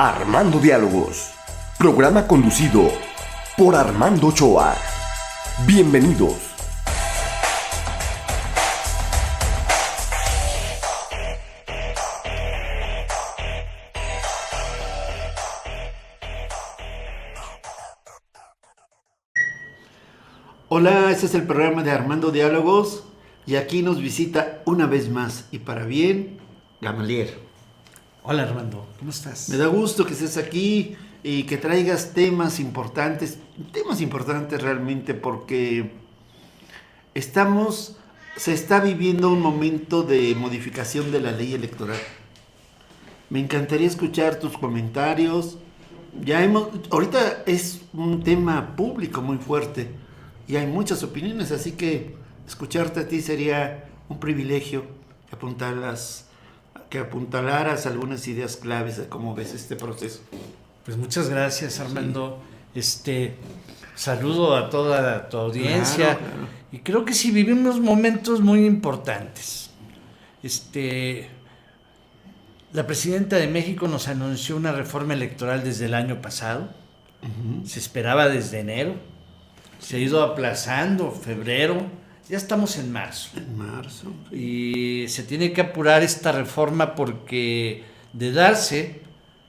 Armando Diálogos, programa conducido por Armando Ochoa. Bienvenidos. Hola, este es el programa de Armando Diálogos y aquí nos visita una vez más y para bien, Gamaliel. Hola Armando, ¿cómo estás? Me da gusto que estés aquí y que traigas temas importantes realmente porque se está viviendo un momento de modificación de la ley electoral. Me encantaría escuchar tus comentarios. Ahorita es un tema público muy fuerte y hay muchas opiniones, así que escucharte a ti sería un privilegio que apuntalaras algunas ideas claves de cómo ves este proceso. Pues muchas gracias Armando. Saludo a toda tu audiencia. Claro. Y creo que sí vivimos momentos muy importantes. La presidenta de México nos anunció una reforma electoral desde el año pasado. Se esperaba desde enero. Se ha ido aplazando, febrero. Ya estamos en marzo. Y se tiene que apurar esta reforma porque de darse,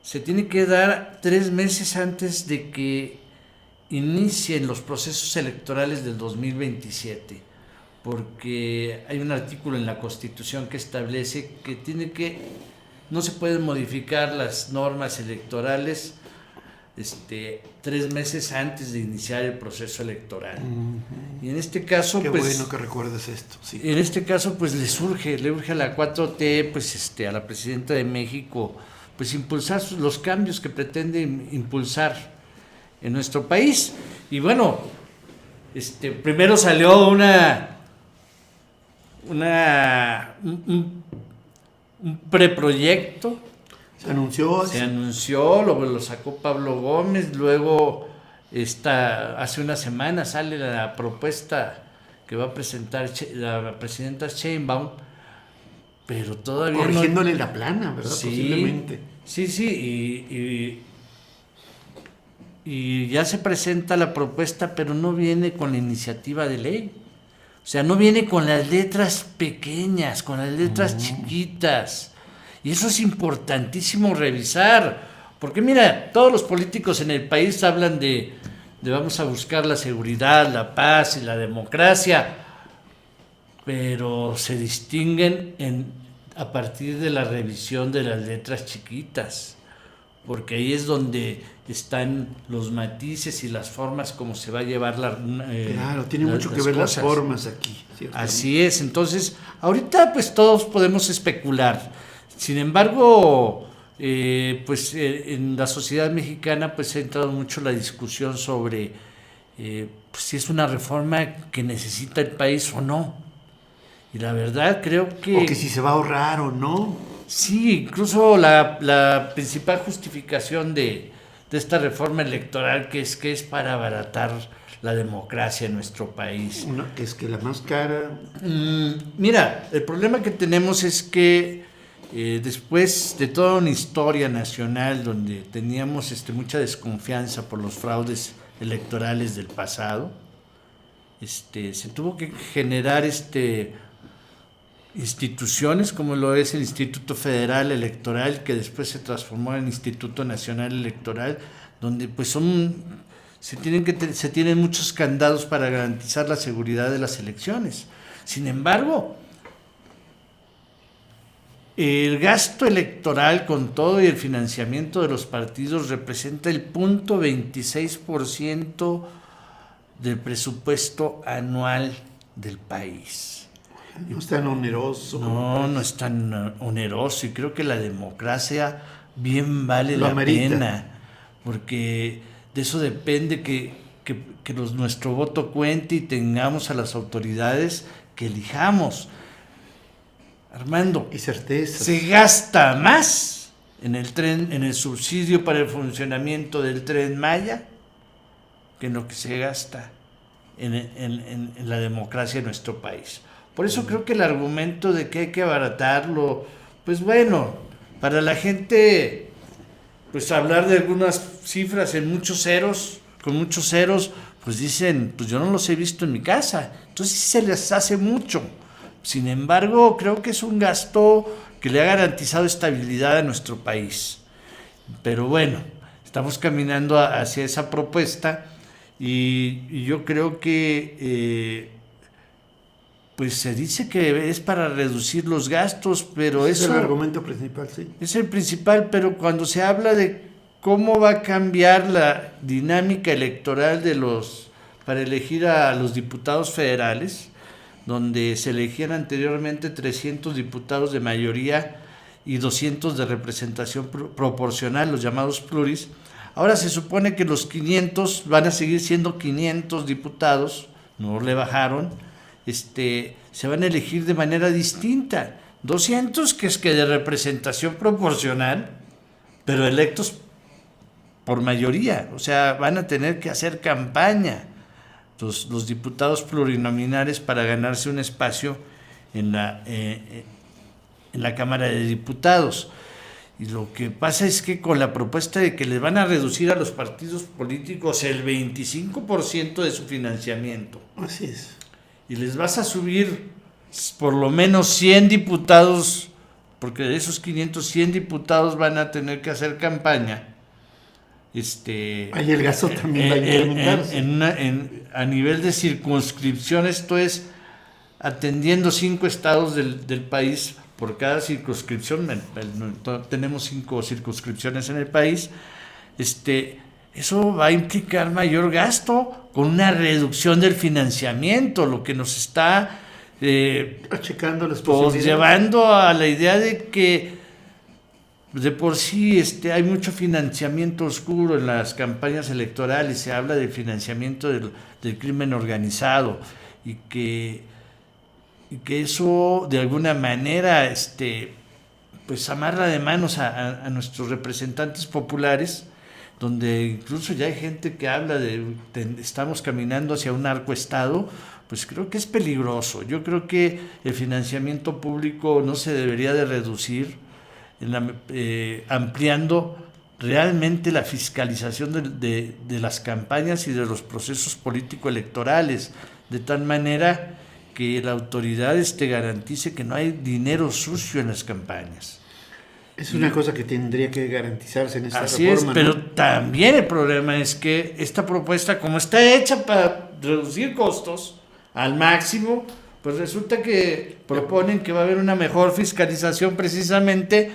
se tiene que dar 3 meses antes de que inicien los procesos electorales del 2027. Porque hay un artículo en la Constitución que establece que no se pueden modificar las normas electorales 3 meses antes de iniciar el proceso electoral. Y en este caso, qué pues, bueno que recuerdes esto. Sí. En este caso, pues le urge a la 4T, pues a la presidenta de México, pues impulsar los cambios que pretende impulsar en nuestro país. Y bueno, primero salió un preproyecto. Se anunció, luego lo sacó Pablo Gómez, luego hace una semana sale la propuesta que va a presentar la presidenta Sheinbaum, pero todavía corrigiéndole la plana, ¿verdad? Sí, posiblemente. Sí, y ya se presenta la propuesta, pero no viene con la iniciativa de ley. O sea, no viene con las letras pequeñas, con las letras chiquitas. Y eso es importantísimo revisar, porque mira, todos los políticos en el país hablan de vamos a buscar la seguridad, la paz y la democracia, pero se distinguen a partir de la revisión de las letras chiquitas, porque ahí es donde están los matices y las formas como se va a llevar claro, tiene mucho que ver las formas aquí, ¿cierto? Así es, entonces, ahorita pues todos podemos especular. Sin embargo, en la sociedad mexicana pues ha entrado mucho la discusión sobre pues, si es una reforma que necesita el país o no. Y la verdad creo que... O que si se va a ahorrar o no. Sí, incluso la principal justificación de esta reforma electoral que es para abaratar la democracia en nuestro país. Que es que la más cara... Mira, el problema que tenemos es que después de toda una historia nacional donde teníamos mucha desconfianza por los fraudes electorales del pasado, se tuvo que generar instituciones como lo es el Instituto Federal Electoral, que después se transformó en Instituto Nacional Electoral, donde pues se tienen muchos candados para garantizar la seguridad de las elecciones. Sin embargo, el gasto electoral con todo y el financiamiento de los partidos representa el 0.26% del presupuesto anual del país. No es tan oneroso. No es tan oneroso, y creo que la democracia bien vale la pena, porque de eso depende que nuestro voto cuente y tengamos a las autoridades que elijamos. Armando, y certeza. Se gasta más en el subsidio para el funcionamiento del Tren Maya que en lo que se gasta en la democracia de nuestro país. Por eso creo que el argumento de que hay que abaratarlo, pues bueno, para la gente pues hablar de algunas cifras en muchos ceros, con muchos ceros, pues dicen, pues yo no los he visto en mi casa, entonces sí se les hace mucho. Sin embargo, creo que es un gasto que le ha garantizado estabilidad a nuestro país. Pero bueno, estamos caminando hacia esa propuesta y yo creo que pues se dice que es para reducir los gastos, pero Ese eso es el argumento principal, sí. es el principal, pero cuando se habla de cómo va a cambiar la dinámica electoral para elegir a los diputados federales, donde se elegían anteriormente 300 diputados de mayoría y 200 de representación proporcional, los llamados pluris. Ahora se supone que los 500 van a seguir siendo 500 diputados, no le bajaron, se van a elegir de manera distinta. 200 que es que de representación proporcional, pero electos por mayoría, o sea, van a tener que hacer campaña los diputados plurinominales para ganarse un espacio en la Cámara de Diputados. Y lo que pasa es que con la propuesta de que les van a reducir a los partidos políticos el 25% de su financiamiento. Así es. Y les vas a subir por lo menos 100 diputados, porque de esos 500, 100 diputados van a tener que hacer campaña. Ahí el gasto también va a incrementarse. A nivel de circunscripción, esto es atendiendo 5 estados del país por cada circunscripción. Tenemos 5 circunscripciones en el país. Eso va a implicar mayor gasto con una reducción del financiamiento, lo que nos está achicando las pues, posibilidades. llevando a la idea de que de por sí hay mucho financiamiento oscuro en las campañas electorales. Se habla del financiamiento del crimen organizado y que eso de alguna manera pues amarra de manos a nuestros representantes populares, donde incluso ya hay gente que habla estamos caminando hacia un narcoestado. Pues creo que es peligroso. Yo creo que el financiamiento público no se debería de reducir, ampliando realmente la fiscalización de las campañas y de los procesos político-electorales, de tal manera que la autoridad garantice que no hay dinero sucio en las campañas. Es una cosa que tendría que garantizarse en esta Así reforma. es, pero ¿no? también el problema es que esta propuesta, como está hecha para reducir costos al máximo, pues resulta que proponen que va a haber una mejor fiscalización precisamente,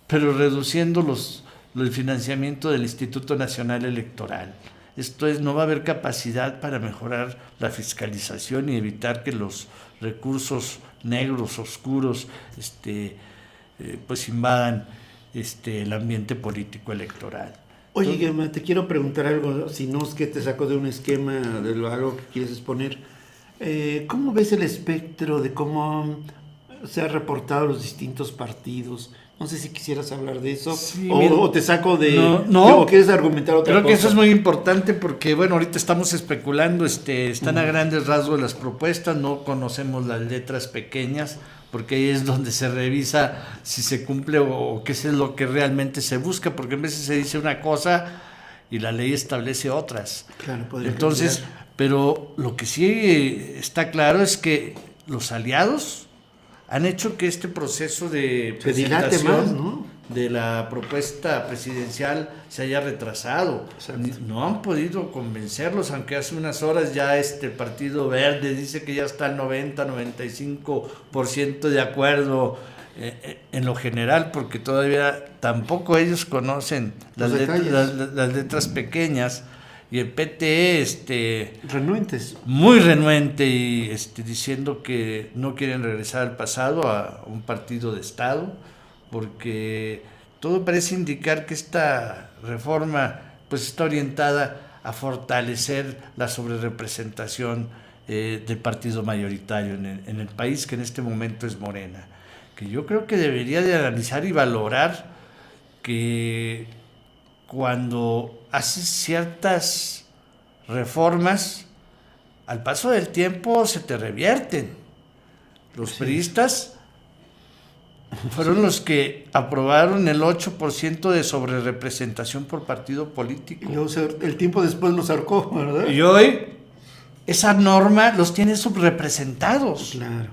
pero reduciendo el financiamiento del Instituto Nacional Electoral. Esto es, no va a haber capacidad para mejorar la fiscalización y evitar que los recursos negros, oscuros, pues invadan el ambiente político electoral. Oye, Gemma, te quiero preguntar algo, si no es que te saco de un esquema de algo que quieres exponer. ¿Cómo ves el espectro de cómo se han reportado los distintos partidos? No sé si quisieras hablar de eso, Sí, o te saco de... No, ¿O quieres argumentar otra cosa? Creo que eso es muy importante porque, bueno, ahorita estamos especulando, están a grandes rasgos las propuestas, no conocemos las letras pequeñas, porque ahí es donde se revisa si se cumple o qué es lo que realmente se busca, porque a veces se dice una cosa y la ley establece otras. Claro, podría Entonces, cambiar. pero lo que sí está claro es que los aliados han hecho que este proceso de Se dilate presentación más, ¿no? de la propuesta presidencial se haya retrasado. Exacto. No han podido convencerlos, aunque hace unas horas ya el Partido Verde dice que ya está al 90-95% de acuerdo en lo general, porque todavía tampoco ellos conocen las letras pequeñas. Y el PT, renuentes. muy renuente y diciendo que no quieren regresar al pasado, a un partido de Estado, porque todo parece indicar que esta reforma pues está orientada a fortalecer la sobrerepresentación del partido mayoritario en el país, que en este momento es Morena, que yo creo que debería de analizar y valorar que cuando hace ciertas reformas, al paso del tiempo se te revierten. Los priistas fueron los que aprobaron el 8% de sobrerepresentación por partido político. Y luego el tiempo después los ahorcó, ¿verdad? Y hoy esa norma los tiene subrepresentados. Claro.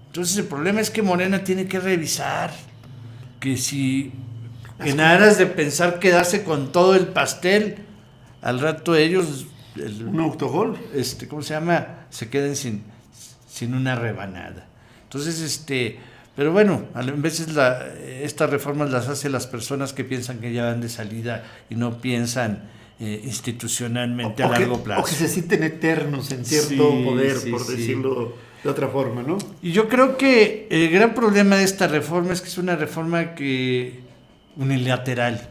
Entonces el problema es que Morena tiene que revisar que si en aras de pensar quedarse con todo el pastel, al rato ellos, Un autogol. ¿cómo se llama? Se queden sin una rebanada. Entonces, pero bueno, a veces estas reformas las hacen las personas que piensan que ya van de salida y no piensan institucionalmente a largo plazo. O que se sienten eternos en cierto poder, por decirlo de otra forma, ¿no? Y yo creo que el gran problema de esta reforma es que es una reforma unilateral.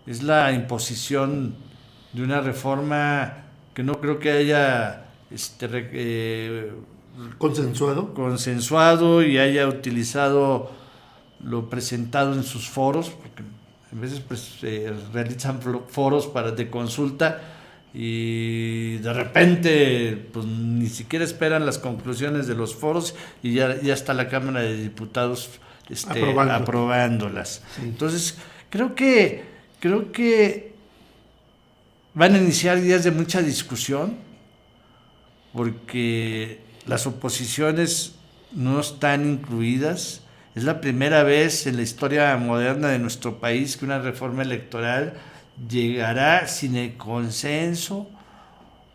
Es la imposición de una reforma que no creo que haya consensuado y haya utilizado lo presentado en sus foros, porque a veces realizan foros de consulta y de repente pues ni siquiera esperan las conclusiones de los foros y ya está la Cámara de Diputados aprobándolas. Sí. Entonces creo que van a iniciar días de mucha discusión porque las oposiciones no están incluidas. Es la primera vez en la historia moderna de nuestro país que una reforma electoral llegará sin el consenso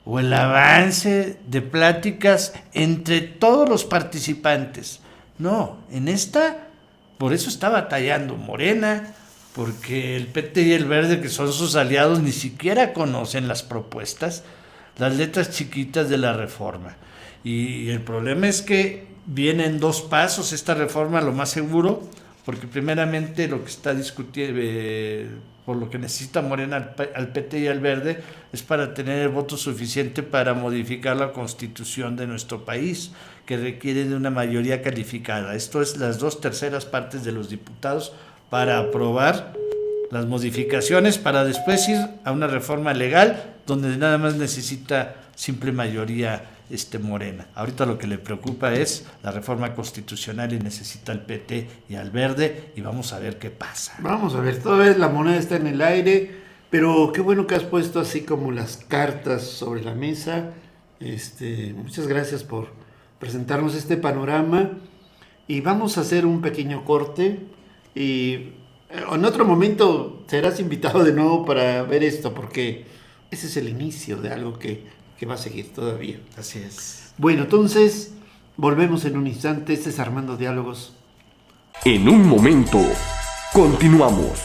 o el avance de pláticas entre todos los participantes. No, en esta, por eso está batallando Morena, porque el PT y el Verde, que son sus aliados, ni siquiera conocen las propuestas, las letras chiquitas de la reforma. Y el problema es que viene en dos pasos esta reforma, lo más seguro, porque primeramente lo que está discutiendo, por lo que necesita Morena al PT y al Verde, es para tener el voto suficiente para modificar la Constitución de nuestro país, que requiere de una mayoría calificada. Esto es las 2/3 partes de los diputados para aprobar las modificaciones, para después ir a una reforma legal donde nada más necesita simple mayoría Morena. Ahorita lo que le preocupa es la reforma constitucional y necesita al PT y al Verde y vamos a ver qué pasa. Vamos a ver, todavía la moneda está en el aire, pero qué bueno que has puesto así como las cartas sobre la mesa. Muchas gracias por presentarnos este panorama y vamos a hacer un pequeño corte y en otro momento serás invitado de nuevo para ver esto porque ese es el inicio de algo que va a seguir todavía. Así es. Bueno, entonces volvemos en un instante. Este es Armando Diálogos. En un momento, continuamos.